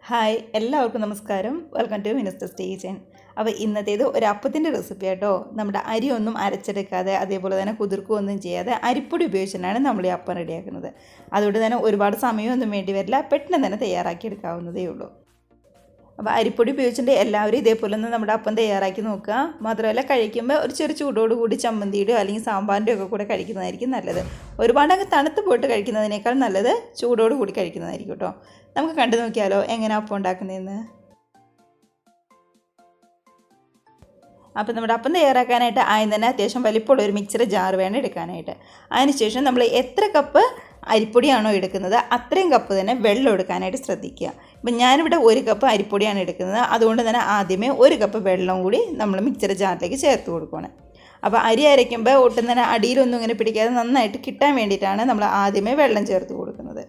Hi എല്ലാവർക്കും നമസ്കാരം. Welcome to minister സ്റ്റേജൻ. അപ്പോൾ ഇന്നത്തേത് ഒരു അപ്പത്തിൻ്റെ റെസിപ്പി ആട്ടോ. നമ്മുടെ അരി ഒന്നും അരച്ചെടുക്കാതെ അതേപോലെ തന്നെ കുതിർക്കുകയൊന്നും ചെയ്യാതെ അരിപ്പൊടി ഉപയോഗിച്ചാണ് നമ്മൾ ഈ അപ്പം റെഡിയാക്കുന്നത്. അതുകൊണ്ട് തന്നെ ഒരുപാട് സമയമൊന്നും വേണ്ടി വരില്ല, പെട്ടെന്ന് തന്നെ തയ്യാറാക്കി എടുക്കാവുന്നതേ ഉള്ളൂ. അപ്പോൾ അരിപ്പൊടി ഉപയോഗിച്ചിട്ട് എല്ലാവരും ഇതേപോലെ ഒന്ന് നമ്മുടെ അപ്പം തയ്യാറാക്കി നോക്കുക. മാത്രമല്ല കഴിക്കുമ്പോൾ ഒരു ചെറു ചൂടോടുകൂടി ചമ്മന്തിയുടെയോ അല്ലെങ്കിൽ സാമ്പാറിൻ്റെയോ ഒക്കെ കൂടെ കഴിക്കുന്നതായിരിക്കും നല്ലത്. ഒരുപാട് അങ്ങ് തണുത്ത് പോയിട്ട് കഴിക്കുന്നതിനേക്കാൾ നല്ലത് ചൂടോടുകൂടി കഴിക്കുന്നതായിരിക്കും കേട്ടോ. നമുക്ക് കണ്ടു നോക്കിയാലോ എങ്ങനെ അപ്പം ഉണ്ടാക്കുന്നതെന്ന്. അപ്പോൾ നമ്മുടെ അപ്പം തയ്യാറാക്കാനായിട്ട് ആദ്യം തന്നെ അത്യാവശ്യം വലിപ്പമുള്ള ഒരു മിക്സർ ജാർ വേണം എടുക്കാനായിട്ട്. അതിനുശേഷം നമ്മൾ എത്ര കപ്പ് അരിപ്പൊടിയാണോ എടുക്കുന്നത് അത്രയും കപ്പ് തന്നെ വെള്ളം എടുക്കാനായിട്ട് ശ്രദ്ധിക്കുക. ഇപ്പം ഞാനിവിടെ 1 കപ്പ് അരിപ്പൊടിയാണ് എടുക്കുന്നത്, അതുകൊണ്ട് തന്നെ ആദ്യമേ 1 കപ്പ് വെള്ളം കൂടി നമ്മൾ മിക്സർ ജാറിലേക്ക് ചേർത്ത് കൊടുക്കണം. അപ്പോൾ അരി അരയ്ക്കുമ്പോൾ ഒട്ടും തന്നെ അടിയിലൊന്നും ഇങ്ങനെ പിടിക്കാതെ നന്നായിട്ട് കിട്ടാൻ വേണ്ടിയിട്ടാണ് നമ്മൾ ആദ്യമേ വെള്ളം ചേർത്ത് കൊടുക്കുന്നത്.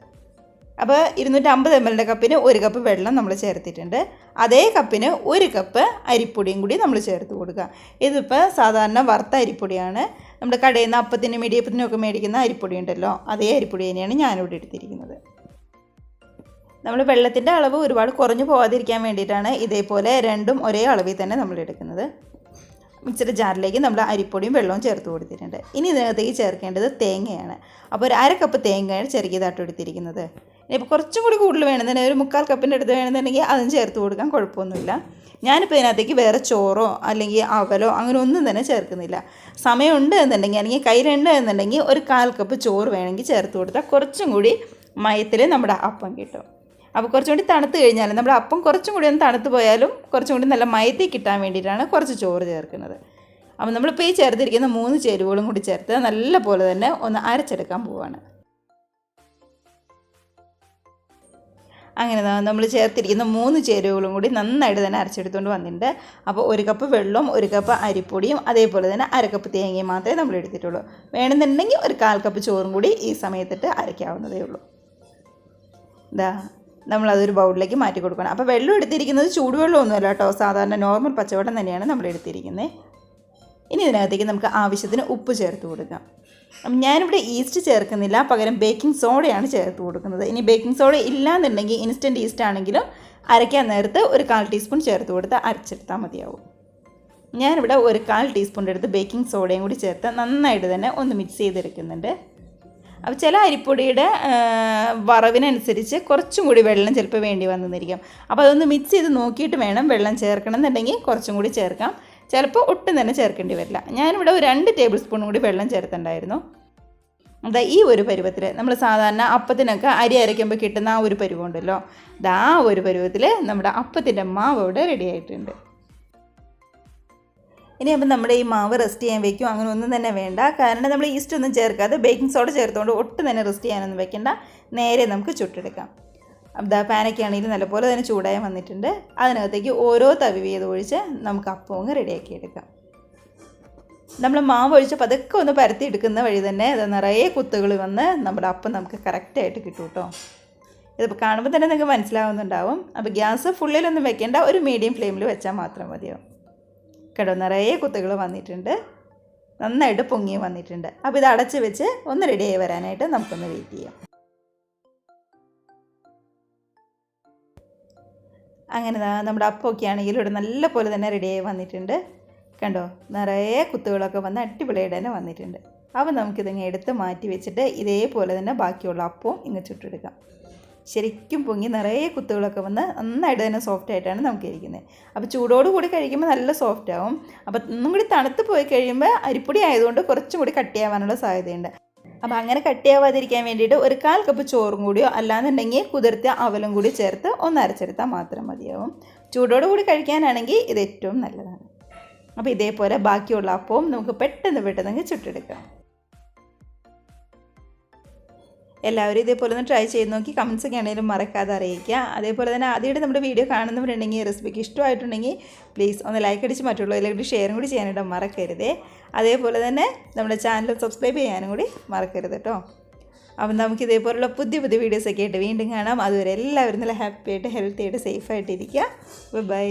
അപ്പോൾ 250 ml കപ്പിന് 1 കപ്പ് വെള്ളം നമ്മൾ ചേർത്തിട്ടുണ്ട്. അതേ കപ്പിന് 1 കപ്പ് അരിപ്പൊടിയും കൂടി നമ്മൾ ചേർത്ത് കൊടുക്കുക. ഇതിപ്പോൾ സാധാരണ വറുത്ത അരിപ്പൊടിയാണ്. നമ്മുടെ കടയിൽ നിന്ന് അപ്പത്തിനും ഇടിയപ്പത്തിനും ഒക്കെ മേടിക്കുന്ന അരിപ്പൊടി ഉണ്ടല്ലോ, അതേ അരിപ്പൊടി തന്നെയാണ് ഞാനിവിടെ എടുത്തിരിക്കുന്നത്. നമ്മൾ വെള്ളത്തിൻ്റെ അളവ് ഒരുപാട് കുറഞ്ഞു പോകാതിരിക്കാൻ വേണ്ടിയിട്ടാണ് ഇതേപോലെ രണ്ടും ഒരേ അളവിൽ തന്നെ നമ്മൾ എടുക്കുന്നത്. മിക്സർ ജാറിലേക്ക് നമ്മൾ അരിപ്പൊടിയും വെള്ളവും ചേർത്ത് കൊടുത്തിട്ടുണ്ട്. ഇനി ഇതിനകത്തേക്ക് ചേർക്കേണ്ടത് തേങ്ങയാണ്. അപ്പോൾ ഒരു 1/2 കപ്പ് തേങ്ങയാണ് ചെറുകിയതായിട്ട് എടുത്തിരിക്കുന്നത്. ഇനിയിപ്പോൾ കുറച്ചും കൂടി കൂടുതൽ വേണമെന്നുണ്ടെങ്കിൽ ഒരു 3/4 കപ്പിൻ്റെ അടുത്ത് വേണമെന്നുണ്ടെങ്കിൽ അതും ചേർത്ത് കൊടുക്കാൻ കുഴപ്പമൊന്നുമില്ല. ഞാനിപ്പോൾ ഇതിനകത്തേക്ക് വേറെ ചോറോ അല്ലെങ്കിൽ അവലോ അങ്ങനെ ഒന്നും തന്നെ ചേർക്കുന്നില്ല. സമയമുണ്ട് എന്നുണ്ടെങ്കിൽ അല്ലെങ്കിൽ കയ്യിലുണ്ട് എന്നുണ്ടെങ്കിൽ ഒരു 1/4 കപ്പ് ചോറ് വേണമെങ്കിൽ ചേർത്ത് കൊടുത്താൽ കുറച്ചും കൂടി മയത്തിൽ നമ്മുടെ അപ്പം കിട്ടും. അപ്പോൾ കുറച്ചും കൂടി തണുത്ത് കഴിഞ്ഞാൽ നമ്മുടെ അപ്പം കുറച്ചും കൂടി ഒന്ന് തണുത്ത് പോയാലും കുറച്ചും കൂടി നല്ല മയത്തിൽ കിട്ടാൻ വേണ്ടിയിട്ടാണ് കുറച്ച് ചോറ് ചേർക്കുന്നത്. അപ്പോൾ നമ്മളിപ്പോൾ ഈ ചേർത്തിരിക്കുന്ന 3 ചേരുവകളും കൂടി ചേർത്ത് നല്ല പോലെ തന്നെ ഒന്ന് അരച്ചെടുക്കാൻ പോവുകയാണ്. അങ്ങനെ നമ്മൾ ചേർത്തിരിക്കുന്ന 3 ചേരുവകളും കൂടി നന്നായിട്ട് തന്നെ അരച്ചെടുത്തുകൊണ്ട് വന്നിട്ടുണ്ട്. അപ്പോൾ 1 കപ്പ് വെള്ളവും 1 കപ്പ് അരിപ്പൊടിയും അതേപോലെ തന്നെ 1/2 കപ്പ് തേങ്ങയും മാത്രമേ നമ്മൾ എടുത്തിട്ടുള്ളൂ. വേണമെന്നുണ്ടെങ്കിൽ ഒരു 1/4 കപ്പ് ചോറും കൂടി ഈ സമയത്തിട്ട് അരയ്ക്കാവുന്നതേ ഉള്ളൂ. നമ്മളതൊരു ബൗളിലേക്ക് മാറ്റി കൊടുക്കണം. അപ്പോൾ വെള്ളം എടുത്തിരിക്കുന്നത് ചൂടുവെള്ളമൊന്നുമല്ല കേട്ടോ, സാധാരണ നോർമൽ പച്ചവെള്ളം തന്നെയാണ് നമ്മൾ എടുത്തിരിക്കുന്നത്. ഇനി ഇതിനകത്തേക്ക് നമുക്ക് ആവശ്യത്തിന് ഉപ്പ് ചേർത്ത് കൊടുക്കാം. ഞാനിവിടെ ഈസ്റ്റ് ചേർക്കുന്നില്ല, പകരം ബേക്കിംഗ് സോഡയാണ് ചേർത്ത് കൊടുക്കുന്നത്. ഇനി ബേക്കിംഗ് സോഡ ഇല്ലാന്നുണ്ടെങ്കിൽ ഇൻസ്റ്റൻറ്റ് ഈസ്റ്റ് ആണെങ്കിലും അരയ്ക്കാൻ നേരത്ത് ഒരു 1/4 ടീസ്പൂൺ ചേർത്ത് കൊടുത്ത് അരച്ചെടുത്താൽ മതിയാവും. ഞാനിവിടെ ഒരു 1/4 ടീസ്പൂൺ എടുത്ത് ബേക്കിംഗ് സോഡയും കൂടി ചേർത്ത് നന്നായിട്ട് തന്നെ ഒന്ന് മിക്സ് ചെയ്തെടുക്കുന്നുണ്ട്. അപ്പോൾ ചില അരിപ്പൊടിയുടെ വറവിനനുസരിച്ച് കുറച്ചും കൂടി വെള്ളം ചിലപ്പോൾ വേണ്ടി വന്നിരിക്കും. അപ്പോൾ അതൊന്ന് മിക്സ് ചെയ്ത് നോക്കിയിട്ട് വേണം വെള്ളം ചേർക്കണം എന്നുണ്ടെങ്കിൽ കുറച്ചും കൂടി ചേർക്കാം, ചിലപ്പോൾ ഒട്ടും തന്നെ ചേർക്കേണ്ടി വരില്ല. ഞാനിവിടെ ഒരു 2 ടേബിൾ സ്പൂൺ കൂടി വെള്ളം ചേർത്തിട്ടുണ്ടായിരുന്നു. ഈ ഒരു പരുവത്തിൽ നമ്മൾ സാധാരണ അപ്പത്തിനൊക്കെ അരി അരയ്ക്കുമ്പോൾ കിട്ടുന്ന ആ ഒരു പരുവമുണ്ടല്ലോ, ആ ഒരു പരുവത്തിൽ നമ്മുടെ അപ്പത്തിൻ്റെ മാവ് ഇവിടെ റെഡി ആയിട്ടുണ്ട്. ഇനി അപ്പം നമ്മുടെ ഈ മാവ് റെസ്റ്റ് ചെയ്യാൻ വയ്ക്കും അങ്ങനെ ഒന്നും തന്നെ വേണ്ട, കാരണം നമ്മൾ ഈസ്റ്റ് ഒന്നും ചേർക്കാതെ ബേക്കിംഗ് സോഡ ചേർത്തുകൊണ്ട് ഒട്ടും തന്നെ റെസ്റ്റ് ചെയ്യാനൊന്നും വെക്കേണ്ട, നേരെ നമുക്ക് ചുട്ടെടുക്കാം. പാനൊക്കെ ആണെങ്കിൽ നല്ലപോലെ തന്നെ ചൂടായി വന്നിട്ടുണ്ട്. അതിനകത്തേക്ക് ഓരോ തവി വീതം ഒഴിച്ച് നമുക്ക് അപ്പം അങ്ങ് റെഡിയാക്കി എടുക്കാം. നമ്മൾ മാവ് ഒഴിച്ച് പതുക്കെ ഒന്ന് പരത്തി എടുക്കുന്ന വഴി തന്നെ അത് നിറയെ കുത്തുകൾ വന്ന് നമ്മുടെ അപ്പം നമുക്ക് കറക്റ്റായിട്ട് കിട്ടും കേട്ടോ. ഇതിപ്പോൾ കാണുമ്പോൾ തന്നെ നിങ്ങൾക്ക് മനസ്സിലാവുന്നുണ്ടാവും. അപ്പോൾ ഗ്യാസ് ഫുള്ളിലൊന്നും വെക്കേണ്ട, ഒരു മീഡിയം ഫ്ലെയിമിൽ വെച്ചാൽ മാത്രം മതിയാവും. കേട്ടോ, നിറയെ കുത്തുകൾ വന്നിട്ടുണ്ട്, നന്നായിട്ട് പൊങ്ങി വന്നിട്ടുണ്ട്. അപ്പോൾ ഇത് അടച്ച് വെച്ച് ഒന്ന് റെഡിയായി വരാനായിട്ട് നമുക്കൊന്ന് വെയിറ്റ് ചെയ്യാം. അങ്ങനെ നമ്മുടെ അപ്പമൊക്കെ ആണെങ്കിൽ ഇവിടെ നല്ല പോലെ തന്നെ റെഡിയായി വന്നിട്ടുണ്ട്. കണ്ടോ, നിറയെ കുത്തുകളൊക്കെ വന്ന് അടിപൊളിയായിട്ട് തന്നെ വന്നിട്ടുണ്ട്. അപ്പോൾ നമുക്കിതങ്ങ് എടുത്ത് മാറ്റി വെച്ചിട്ട് ഇതേപോലെ തന്നെ ബാക്കിയുള്ള അപ്പവും ഇങ്ങ് ചുട്ടെടുക്കാം. ശരിക്കും പൊങ്ങി നിറയെ കുത്തുകളൊക്കെ വന്ന് നന്നായിട്ട് തന്നെ സോഫ്റ്റ് ആയിട്ടാണ് നമുക്ക് ഇരിക്കുന്നത്. അപ്പോൾ ചൂടോട് കൂടി കഴിക്കുമ്പോൾ നല്ല സോഫ്റ്റ് ആവും. അപ്പോൾ ഒന്നും കൂടി തണുത്ത് പോയി കഴിയുമ്പോൾ അരിപ്പൊടി ആയതുകൊണ്ട് കുറച്ചും കൂടി കട്ടിയാവാനുള്ള സാധ്യതയുണ്ട്. അപ്പോൾ അങ്ങനെ കട്ടിയാവാതിരിക്കാൻ വേണ്ടിയിട്ട് ഒരു 1/4 കപ്പ് ചോറും കൂടിയോ അല്ലാന്നുണ്ടെങ്കിൽ കുതിർത്ത അവലും കൂടി ചേർത്ത് ഒന്ന് അരച്ചെടുത്താൽ മാത്രം മതിയാവും. ചൂടോട് കൂടി കഴിക്കാനാണെങ്കിൽ ഇത് ഏറ്റവും നല്ലതാണ്. അപ്പോൾ ഇതേപോലെ ബാക്കിയുള്ള അപ്പവും നമുക്ക് പെട്ടെന്ന് ചുട്ടെടുക്കാം. എല്ലാവരും ഇതേപോലെ ഒന്ന് ട്രൈ ചെയ്ത് നോക്കി കമൻസൊക്കെ ആണെങ്കിലും മറക്കാതെ അറിയിക്കുക. അതേപോലെ തന്നെ ആദ്യമായിട്ട് നമ്മുടെ വീഡിയോ കാണുന്നവരുണ്ടെങ്കിൽ റെസിപ്പിക്ക് ഇഷ്ടമായിട്ടുണ്ടെങ്കിൽ പ്ലീസ് ഒന്ന് ലൈക്ക് അടിച്ച് മറ്റുള്ളവരിലേക്ക് ഷെയറും കൂടി ചെയ്യാനായിട്ട് മറക്കരുതേ. അതേപോലെ തന്നെ നമ്മുടെ ചാനൽ സബ്സ്ക്രൈബ് ചെയ്യാനും കൂടി മറക്കരുത് കേട്ടോ. അപ്പം നമുക്ക് ഇതേപോലുള്ള പുതിയ വീഡിയോസൊക്കെ ആയിട്ട് വീണ്ടും കാണാം. അതുവരെ എല്ലാവരും നല്ല ഹാപ്പി ആയിട്ട് ഹെൽത്തി ആയിട്ട് സേഫായിട്ടിരിക്കുക. ബൈ.